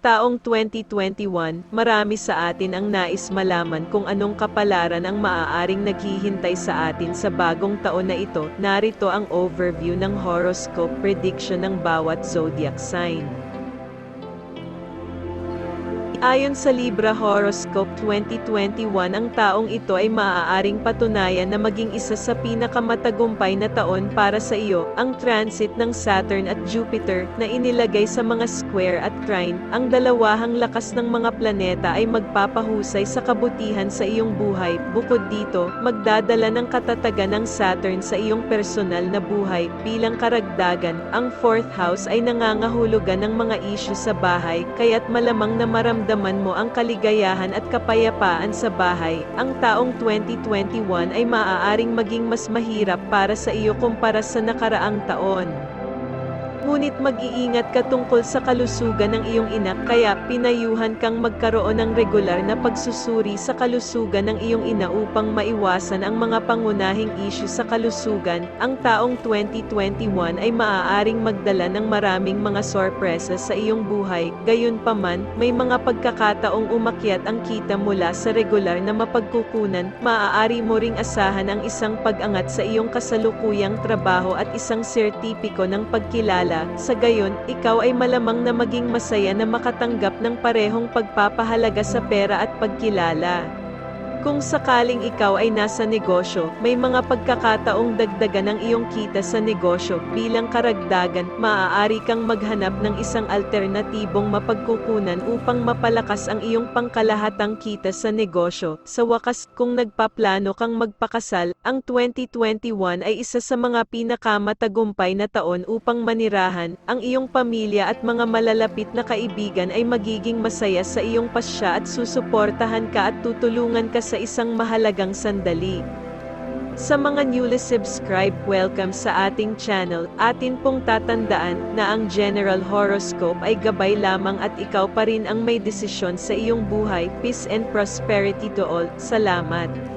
taong 2021, marami sa atin ang nais malaman kung anong kapalaran ang maaaring naghihintay sa atin sa bagong taon na ito. Narito ang overview ng horoscope prediction ng bawat zodiac sign. Ayon sa Libra Horoscope 2021, ang taong ito ay maaaring patunayan na maging isa sa pinakamatagumpay na taon para sa iyo. Ang transit ng Saturn at Jupiter na inilagay sa mga square at trine, ang dalawahang lakas ng mga planeta ay magpapahusay sa kabutihan sa iyong buhay. Bukod dito, magdadala ng katatagan ng Saturn sa iyong personal na buhay. Bilang karagdagan, ang 4th house ay nangangahulugan ng mga issue sa bahay, kaya't malamang na maramdaman mo ang kaligayahan at kapayapaan sa bahay. Ang taong 2021 ay maaaring maging mas mahirap para sa iyo kumpara sa nakaraang taon. Ngunit mag-iingat ka tungkol sa kalusugan ng iyong ina, kaya pinayuhan kang magkaroon ng regular na pagsusuri sa kalusugan ng iyong ina upang maiwasan ang mga pangunahing issue sa kalusugan. Ang taong 2021 ay maaaring magdala ng maraming mga sorpresa sa iyong buhay. Gayunpaman, may mga pagkakataong umakyat ang kita mula sa regular na mapagkukunan. Maaari mo ring asahan ang isang pag-angat sa iyong kasalukuyang trabaho at isang sertipiko ng pagkilala. Sa gayon, ikaw ay malamang na maging masaya na makatanggap ng parehong pagpapahalaga sa pera at pagkilala. Kung sakaling ikaw ay nasa negosyo, may mga pagkakataong dagdagan ang iyong kita sa negosyo. Bilang karagdagan, maaari kang maghanap ng isang alternatibong mapagkukunan upang mapalakas ang iyong pangkalahatang kita sa negosyo. Sa wakas, kung nagpaplano kang magpakasal, ang 2021 ay isa sa mga pinakamatagumpay na taon upang manirahan. Ang iyong pamilya at mga malalapit na kaibigan ay magiging masaya sa iyong pasya at susuportahan ka at tutulungan ka sa isang mahalagang sandali. Sa mga newly subscribe, welcome sa ating channel. Atin pong tatandaan na ang general horoscope ay gabay lamang at ikaw pa rin ang may desisyon sa iyong buhay. Peace and prosperity to all. Salamat.